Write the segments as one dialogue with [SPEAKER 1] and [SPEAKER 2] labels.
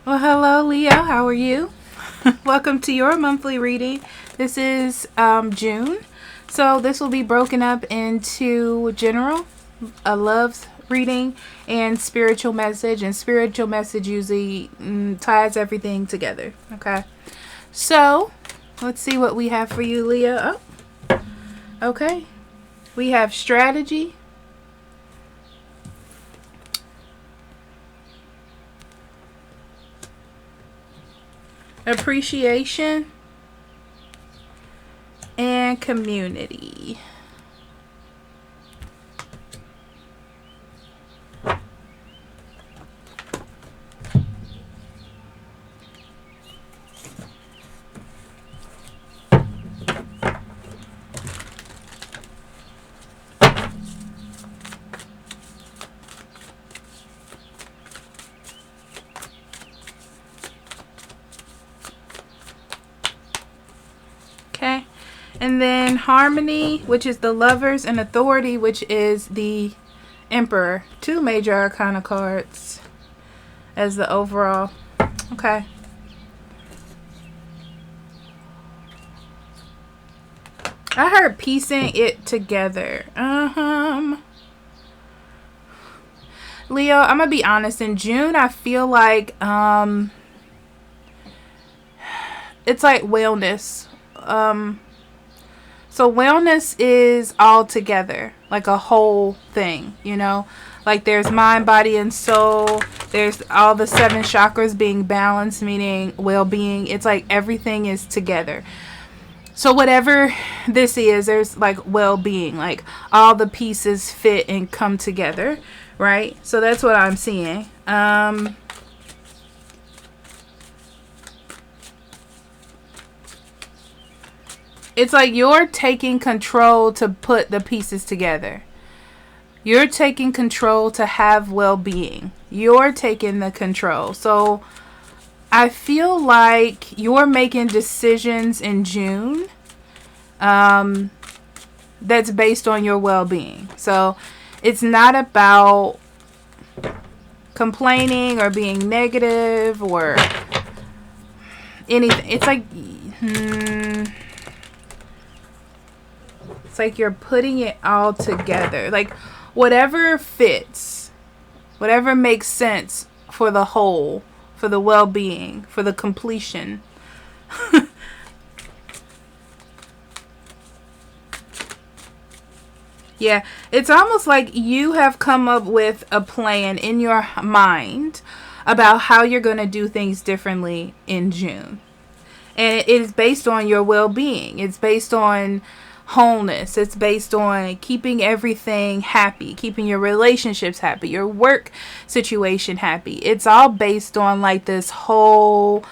[SPEAKER 1] Well, hello, Leo. How are you? Welcome to your monthly reading. This is June. So this will be broken up into general, a love reading, and spiritual message. And spiritual message usually ties everything together. Okay. So let's see what we have for you, Leo. Oh, okay. We have strategy, appreciation, and community. Okay. And then harmony, which is the lovers, and authority, which is the emperor. Two major arcana cards as the overall. Okay. I heard piecing it together. Leo, I'm gonna be honest. In June, I feel like it's like wellness. So wellness is all together, like a whole thing, you know? Like there's mind, body, and soul. There's all the 7 chakras being balanced, meaning well-being. It's like everything is together. So whatever this is, there's like well-being, like all the pieces fit and come together, right? So that's what I'm seeing. It's like you're taking control to put the pieces together. You're taking control to have well-being. You're taking the control. So I feel like you're making decisions in June that's based on your well-being. So it's not about complaining or being negative or anything. It's like it's like you're putting it all together. Like whatever fits, whatever makes sense for the whole, for the well-being, for the completion. Yeah, it's almost like you have come up with a plan in your mind about how you're going to do things differently in June. And it is based on your well-being. It's based on wholeness. It's based on keeping everything happy, keeping your relationships happy, your work situation happy. It's all based on like this whole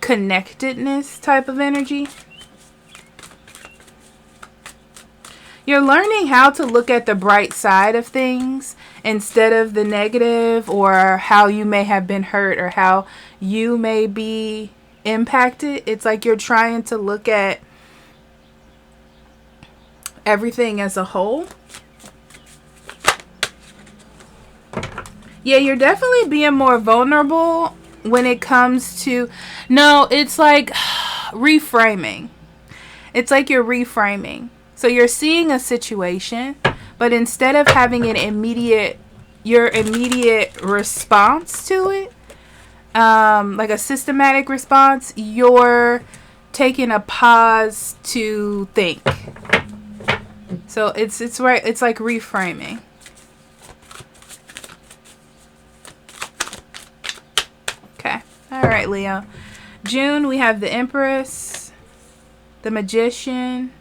[SPEAKER 1] connectedness type of energy. You're learning how to look at the bright side of things instead of the negative, or how you may have been hurt, or how you may be impacted. It's like you're trying to look at everything as a whole. Yeah, you're definitely being more vulnerable when it comes to... No, it's like reframing. It's like you're reframing. So you're seeing a situation, but instead of having your immediate response to it, like a systematic response, you're taking a pause to think. So it's right. It's like reframing. Okay. All right, Leo. June, we have the Empress, the Magician,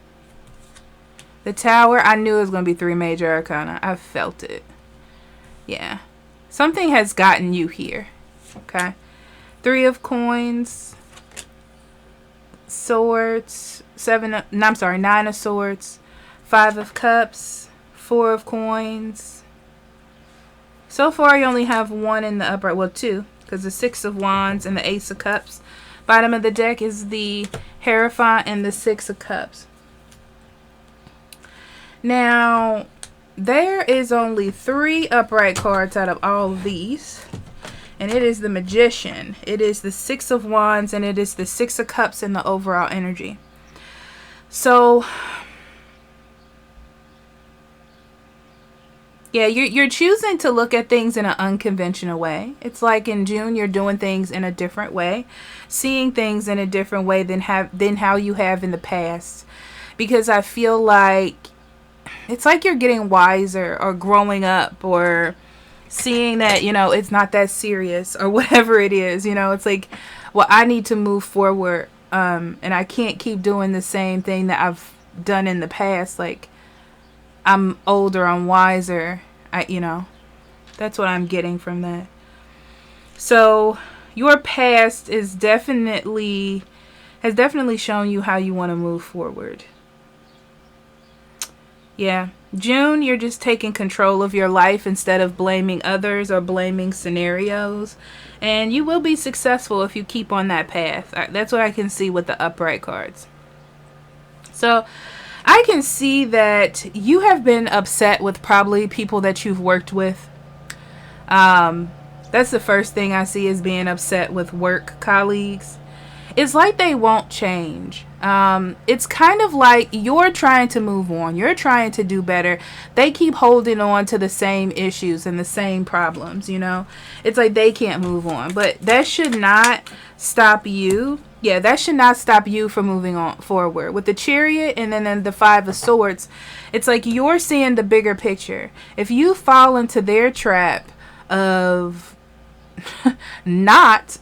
[SPEAKER 1] the Tower. I knew it was going to be 3 major arcana. I felt it. Yeah. Something has gotten you here. Okay. 3 of Coins, Swords, 9 of Swords, 5 of Cups, 4 of Coins. So far, you only have 1 in the upright. Well, 2, because the 6 of Wands and the Ace of Cups. Bottom of the deck is the Hierophant and the 6 of Cups. Now, there is only 3 upright cards out of all of these. And it is the Magician. It is the Six of Wands, and it is the Six of Cups in the overall energy. So, yeah, you're choosing to look at things in an unconventional way. It's like in June, you're doing things in a different way, seeing things in a different way than how you have in the past. Because I feel like it's like you're getting wiser or growing up or seeing that, it's not that serious or whatever it is. It's like, well, I need to move forward, and I can't keep doing the same thing that I've done in the past. Like, I'm older, I'm wiser. That's what I'm getting from that. So your past has definitely shown you how you want to move forward. Yeah. June, you're just taking control of your life instead of blaming others or blaming scenarios. And you will be successful if you keep on that path. That's what I can see with the upright cards. So I can see that you have been upset with probably people that you've worked with. That's the first thing I see, is being upset with work colleagues. It's like they won't change. It's kind of like you're trying to move on. You're trying to do better. They keep holding on to the same issues and the same problems, It's like they can't move on. But that should not stop you. Yeah, that should not stop you from moving on forward. With the Chariot and then the Five of Swords, it's like you're seeing the bigger picture. If you fall into their trap of not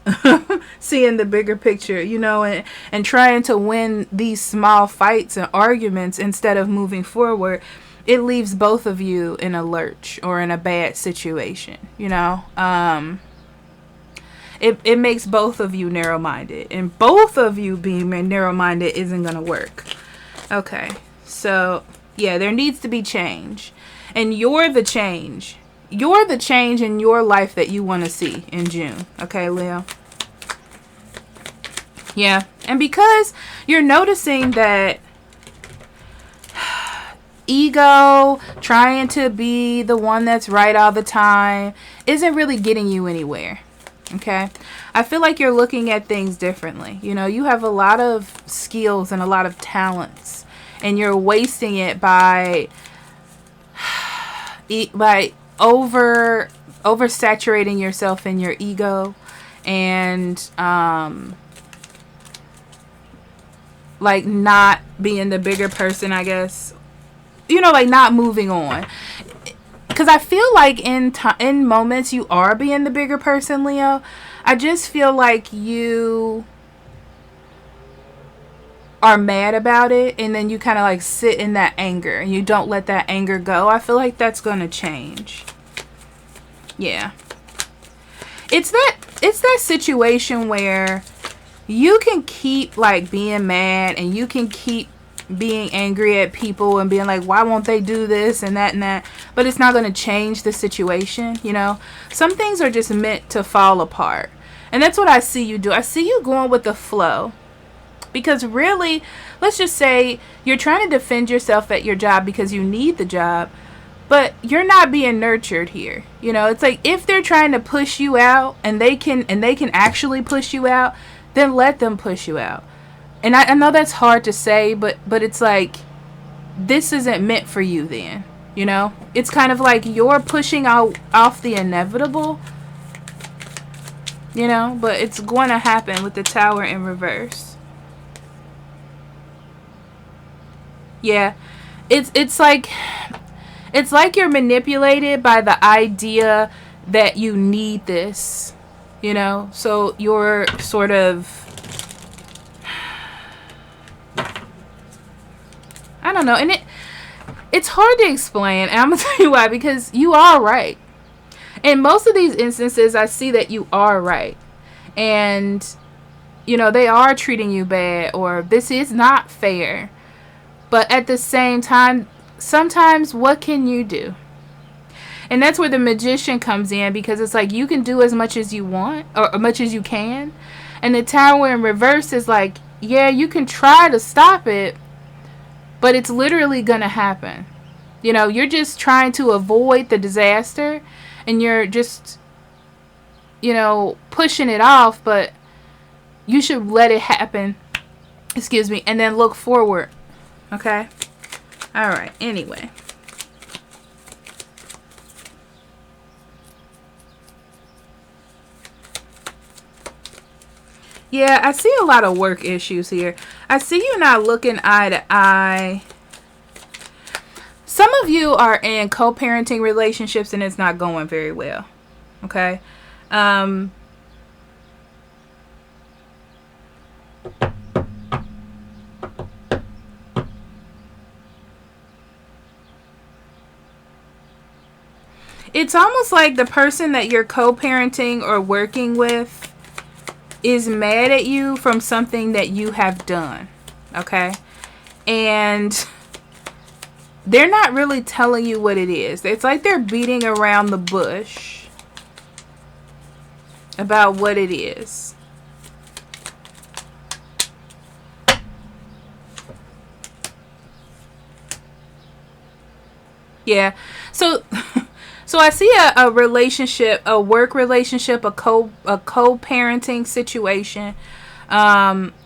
[SPEAKER 1] seeing the bigger picture, and trying to win these small fights and arguments instead of moving forward, it leaves both of you in a lurch or in a bad situation. It makes both of you narrow-minded, and both of you being narrow-minded isn't gonna work. Okay, so yeah, there needs to be change, and you're the change. You're the change in your life that you want to see in June. Okay, Leo? Yeah. And because you're noticing that ego, trying to be the one that's right all the time, isn't really getting you anywhere. Okay? I feel like you're looking at things differently. You have a lot of skills and a lot of talents, and you're wasting it by oversaturating yourself in your ego, and like not being the bigger person, I guess, like not moving on. Because I feel like in moments you are being the bigger person, Leo. I just feel like you are mad about it, and then you kind of like sit in that anger and you don't let that anger go. I feel like that's going to change. Yeah. It's that situation where you can keep like being mad, and you can keep being angry at people and being like, why won't they do this and that, but it's not going to change the situation. Some things are just meant to fall apart, and that's what I see you do. I see you going with the flow. Because really, let's just say you're trying to defend yourself at your job because you need the job, but you're not being nurtured here. It's like if they're trying to push you out and they can actually push you out, then let them push you out. And I know that's hard to say, but it's like this isn't meant for you then. It's kind of like you're pushing off the inevitable, but it's going to happen with the Tower in reverse. Yeah, it's like you're manipulated by the idea that you need this, so you're sort of, I don't know, and it's hard to explain, and I'm gonna tell you why, because you are right. In most of these instances, I see that you are right, and they are treating you bad, or this is not fair. But at the same time, sometimes what can you do? And that's where the Magician comes in, because it's like you can do as much as you want, or as much as you can. And the Tower in reverse is like, yeah, you can try to stop it, but it's literally going to happen. You're just trying to avoid the disaster, and you're just pushing it off, but you should let it happen, excuse me, and then look forward. Okay? All right. Anyway. Yeah, I see a lot of work issues here. I see you not looking eye to eye. Some of you are in co-parenting relationships and it's not going very well. Okay? It's almost like the person that you're co-parenting or working with is mad at you from something that you have done. Okay? And they're not really telling you what it is. It's like they're beating around the bush about what it is. Yeah. So I see a relationship, a work relationship, a co-parenting situation,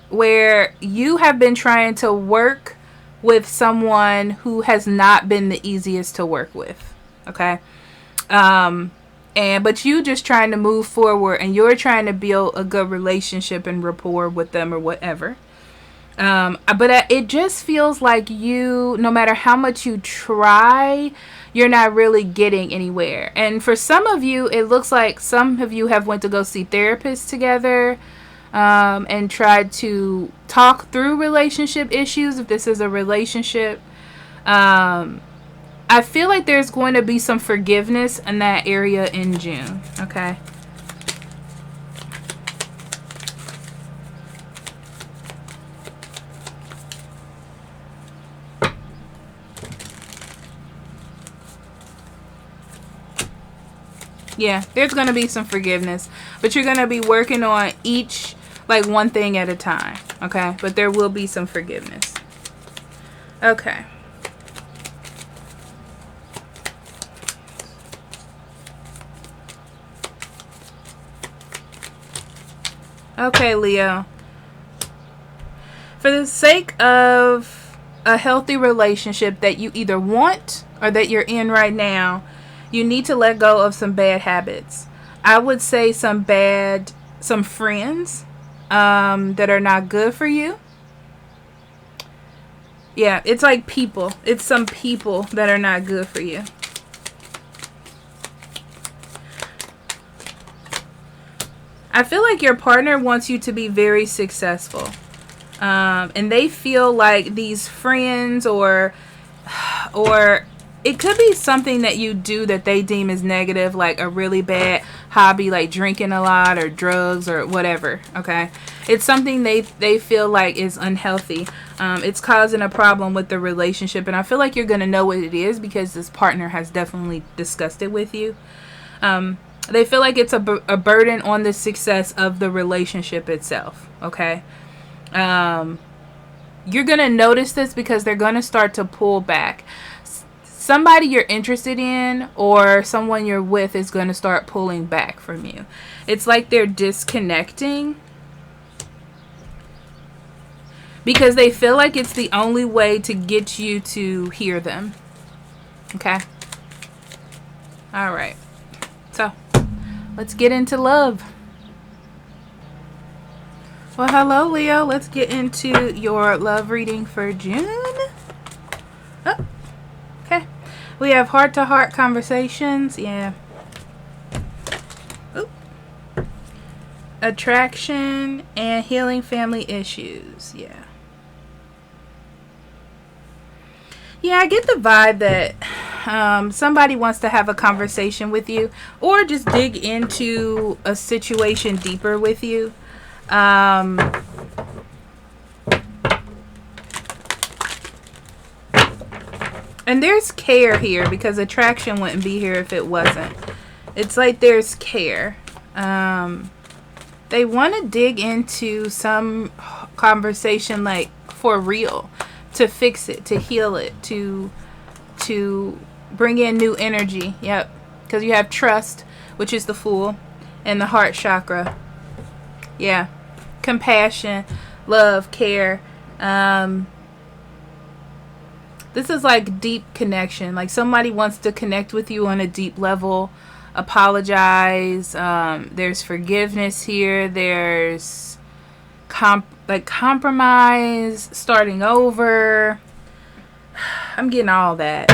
[SPEAKER 1] where you have been trying to work with someone who has not been the easiest to work with. Okay. But you just trying to move forward and you're trying to build a good relationship and rapport with them or whatever. But it just feels like no matter how much you try, you're not really getting anywhere. And for some of you, it looks like some of you have went to go see therapists together, and tried to talk through relationship issues. If this is a relationship, I feel like there's going to be some forgiveness in that area in June. Okay. Yeah, there's going to be some forgiveness, but you're going to be working on each, like, one thing at a time, okay? But there will be some forgiveness. Okay. Okay, Leo. For the sake of a healthy relationship that you either want or that you're in right now, you need to let go of some bad habits. I would say some friends that are not good for you. Yeah, it's like people. It's some people that are not good for you. I feel like your partner wants you to be very successful. And they feel like these friends or it could be something that you do that they deem as negative, like a really bad hobby, like drinking a lot or drugs or whatever, okay? It's something they feel like is unhealthy. It's causing a problem with the relationship, and I feel like you're going to know what it is because this partner has definitely discussed it with you. They feel like it's a burden on the success of the relationship itself, okay? You're going to notice this because they're going to start to pull back. Somebody you're interested in or someone you're with is going to start pulling back from you. It's like they're disconnecting because they feel like it's the only way to get you to hear them. Okay? All right. So, let's get into love. Well, hello, Leo. Let's get into your love reading for June. Oh. We have heart-to-heart conversations. Yeah. Oop. Attraction and healing family issues. Yeah. Yeah, I get the vibe that somebody wants to have a conversation with you or just dig into a situation deeper with you. And there's care here because attraction wouldn't be here if it wasn't. It's like there's care. They want to dig into some conversation like for real, to fix it, to heal it, to bring in new energy. Yep. Because you have trust, which is the Fool, and the heart chakra. Yeah. Compassion, love, care. This is like deep connection. Like somebody wants to connect with you on a deep level. Apologize. There's forgiveness here. There's compromise, starting over. I'm getting all that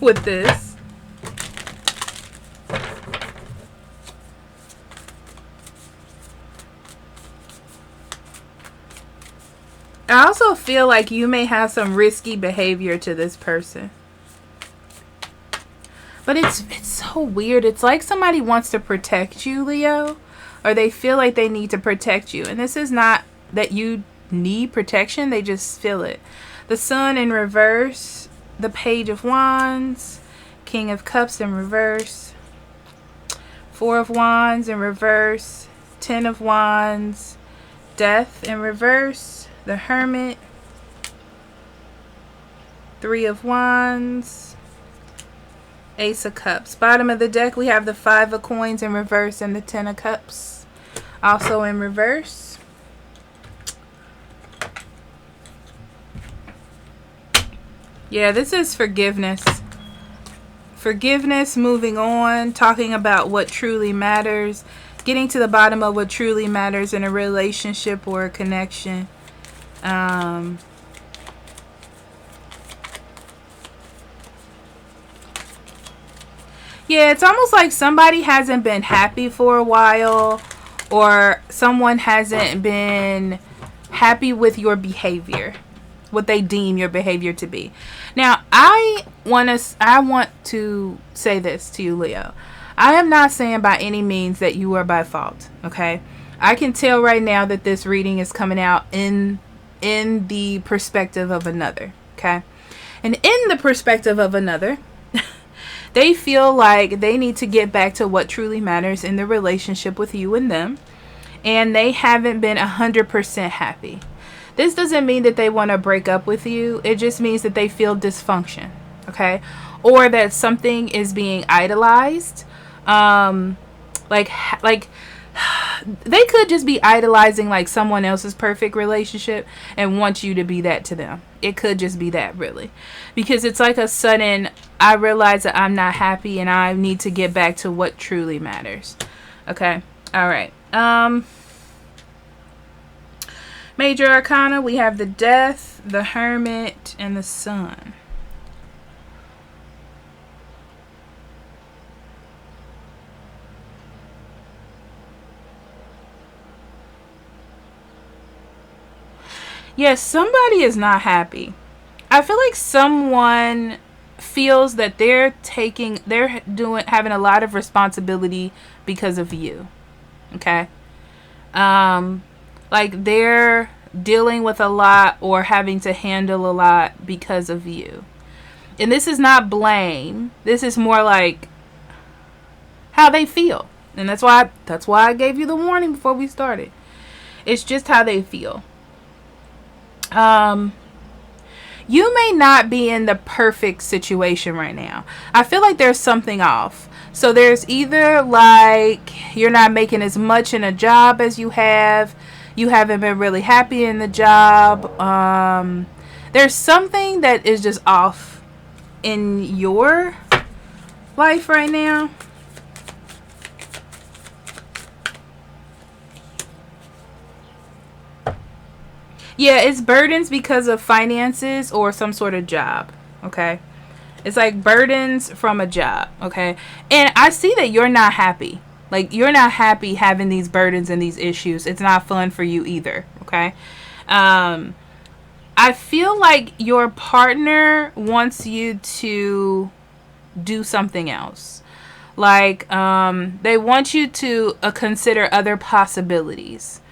[SPEAKER 1] with this. I also feel like you may have some risky behavior to this person. But it's so weird. It's like somebody wants to protect you, Leo. Or they feel like they need to protect you. And this is not that you need protection. They just feel it. The Sun in reverse. The Page of Wands. King of Cups in reverse. Four of Wands in reverse. 10 of Wands. Death in reverse. The Hermit. 3 of Wands. Ace of Cups. Bottom of the deck, we have the 5 of Coins in reverse and the 10 of Cups also in reverse. Yeah, this is forgiveness. Forgiveness, moving on, talking about what truly matters, getting to the bottom of what truly matters in a relationship or a connection. Yeah, it's almost like somebody hasn't been happy for a while, or someone hasn't been happy with your behavior, what they deem your behavior to be. Now, I want to say this to you, Leo. I am not saying by any means that you are by fault, okay? I can tell right now that this reading is coming out in the perspective of another, okay? And in the perspective of another, they feel like they need to get back to what truly matters in the relationship with you and them. And they haven't been 100% happy. This doesn't mean that they want to break up with you. It just means that they feel dysfunction. Okay? Or that something is being idolized. Like they could just be idolizing like someone else's perfect relationship and want you to be that to them. It could just be that, really. Because it's like a sudden, I realize that I'm not happy and I need to get back to what truly matters. Okay? Alright. Major Arcana, we have the Death, the Hermit, and the Sun. Yes, somebody is not happy. I feel like someone feels that they're having a lot of responsibility because of you. Okay? Like they're dealing with a lot or having to handle a lot because of you. And this is not blame. This is more like how they feel. And that's why I gave you the warning before we started. It's just how they feel. You may not be in the perfect situation right now. I feel like there's something off. So there's either like you're not making as much in a job as you have. You haven't been really happy in the job. There's something that is just off in your life right now. Yeah, it's burdens because of finances or some sort of job, okay? It's like burdens from a job, okay? And I see that you're not happy. Like, you're not happy having these burdens and these issues. It's not fun for you either, okay? I feel like your partner wants you to do something else. Like, they want you to consider other possibilities.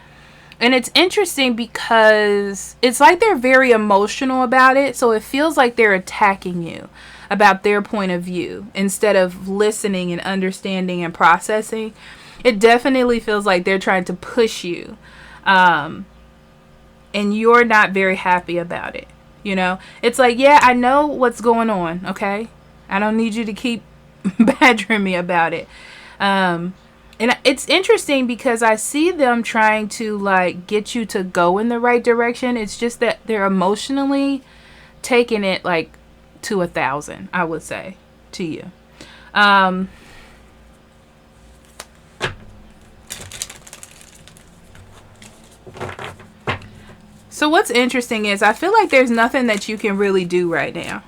[SPEAKER 1] And it's interesting because it's like they're very emotional about it. So it feels like they're attacking you about their point of view instead of listening and understanding and processing. It definitely feels like they're trying to push you. And you're not very happy about it. You know, it's like, yeah, I know what's going on. Okay. I don't need you to keep badgering me about it. And it's interesting because I see them trying to like get you to go in the right direction. It's just that they're emotionally taking it like to 1,000, I would say, to you. So what's interesting is I feel like there's nothing that you can really do right now.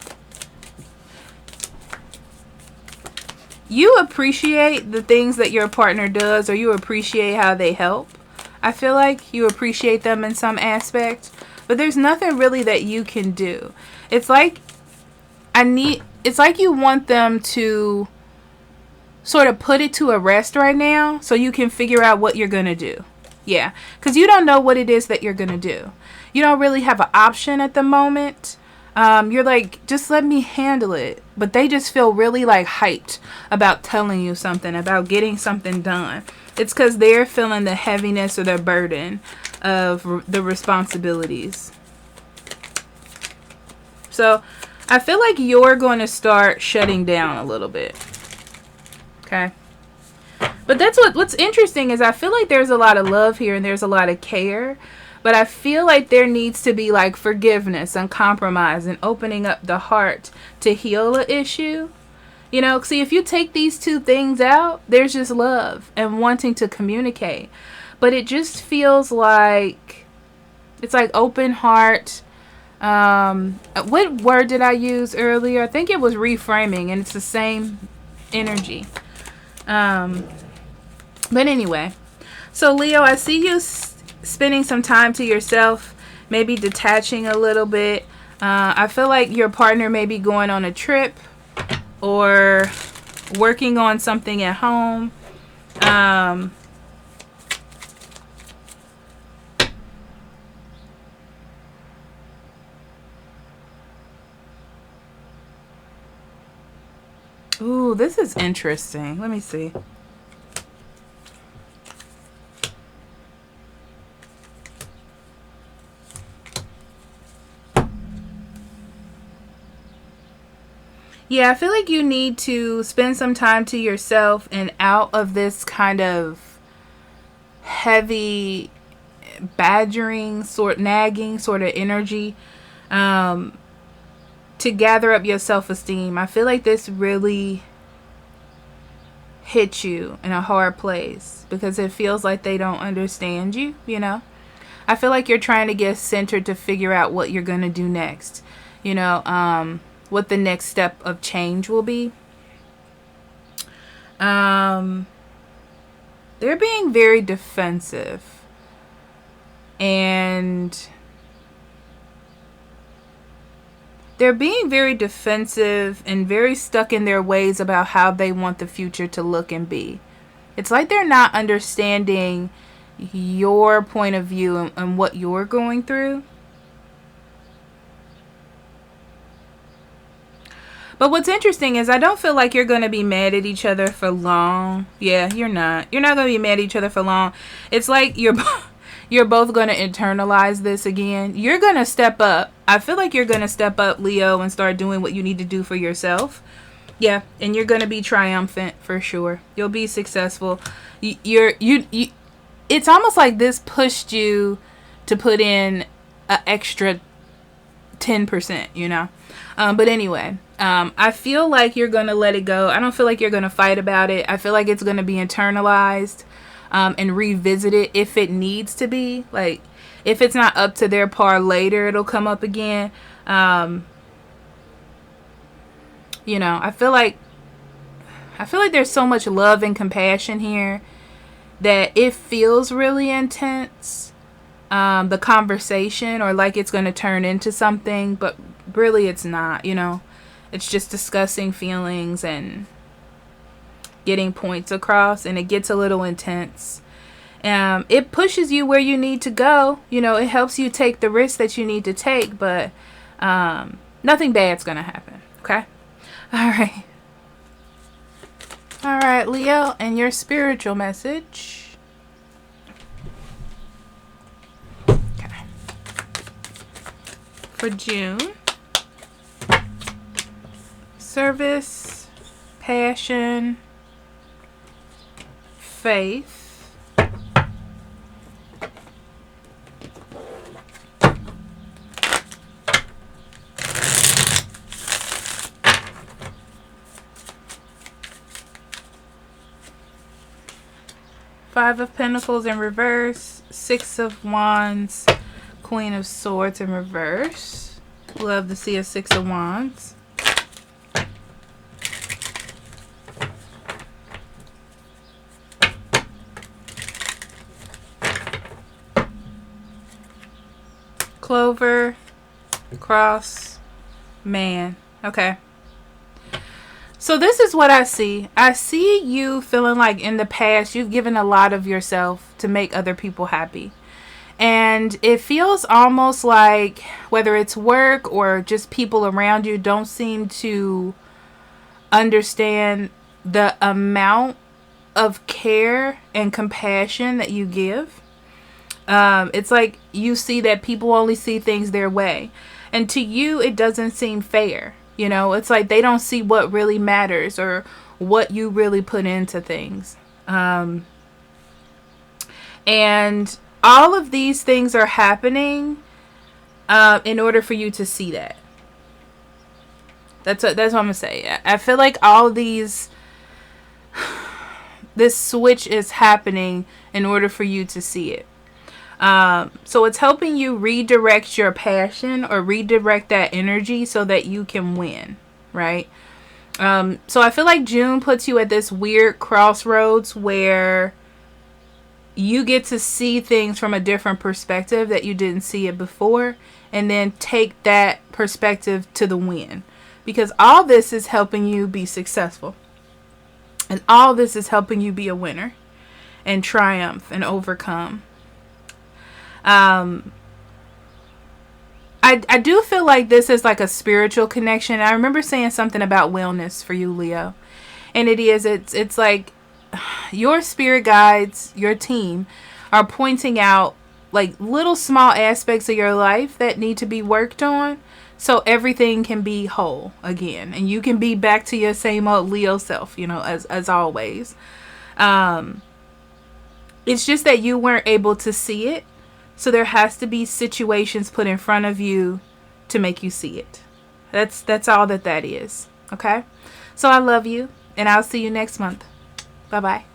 [SPEAKER 1] You appreciate the things that your partner does, or you appreciate how they help. I feel like you appreciate them in some aspect, but there's nothing really that you can do. It's like it's like you want them to sort of put it to a rest right now so you can figure out what you're going to do. Yeah, because you don't know what it is that you're going to do. You don't really have an option at the moment. You're like, just let me handle it. But they just feel really like hyped about telling you something, about getting something done. It's because they're feeling the heaviness or the burden of the responsibilities. So I feel like you're going to start shutting down a little bit. Okay. But that's what's interesting is I feel like there's a lot of love here and there's a lot of care. But I feel like there needs to be like forgiveness and compromise and opening up the heart to heal an issue. You know, see, if you take these two things out, there's just love and wanting to communicate. But it just feels like it's like open heart. What word did I use earlier? I think it was reframing, and it's the same energy. But anyway, so Leo, I see you spending some time to yourself, maybe detaching a little bit. I feel like your partner may be going on a trip or working on something at home. Ooh, this is interesting. Let me see. Yeah, I feel like you need to spend some time to yourself and out of this kind of heavy badgering, nagging sort of energy, to gather up your self-esteem. I feel like this really hit you in a hard place because it feels like they don't understand you, you know? I feel like you're trying to get centered to figure out what you're going to do next, you know, what the next step of change will be. They're being very defensive. And they're being very defensive and very stuck in their ways about how they want the future to look and be. It's like they're not understanding your point of view and what you're going through. But what's interesting is I don't feel like you're going to be mad at each other for long. Yeah, you're not. You're not going to be mad at each other for long. It's like you're both going to internalize this again. You're going to step up. I feel like you're going to step up, Leo, and start doing what you need to do for yourself. Yeah, and you're going to be triumphant for sure. You'll be successful. It's almost like this pushed you to put in an extra 10%, you know. But anyway, I feel like you're going to let it go. I don't feel like you're going to fight about it. I feel like it's going to be internalized and revisited if it needs to be. Like, if it's not up to their par later, it'll come up again. You know, I feel like there's so much love and compassion here that it feels really intense. The conversation, or like it's going to turn into something, but really it's not, you know. It's just discussing feelings and getting points across, and it gets a little intense. It pushes you where you need to go, you know. It helps you take the risks that you need to take, but nothing bad's going to happen, okay? All right, Leo, and your spiritual message. For June, service, passion, Faith. Five of Pentacles in reverse. Six of Wands. Queen of Swords in reverse. Love to see a Six of Wands. Clover, cross, man. Okay. So this is what I see. I see you feeling like in the past you've given a lot of yourself to make other people happy. And it feels almost like whether it's work or just people around you don't seem to understand the amount of care and compassion that you give. It's like you see that people only see things their way. And to you, it doesn't seem fair. You know, it's like they don't see what really matters or what you really put into things. And all of these things are happening in order for you to see that. That's what I'm going to say. I feel like all these... this switch is happening in order for you to see it. So it's helping you redirect your passion or redirect that energy so that you can win, right? So I feel like June puts you at this weird crossroads where you get to see things from a different perspective that you didn't see it before, and then take that perspective to the win, because all this is helping you be successful, and all this is helping you be a winner and triumph and overcome. I do feel like this is like a spiritual connection. I remember saying something about wellness for you, Leo. And it's like your spirit guides, your team, are pointing out like little small aspects of your life that need to be worked on so everything can be whole again. And you can be back to your same old Leo self, you know, as always. It's just that you weren't able to see it. So there has to be situations put in front of you to make you see it. That's all that is. Okay? So I love you, and I'll see you next month. Bye-bye.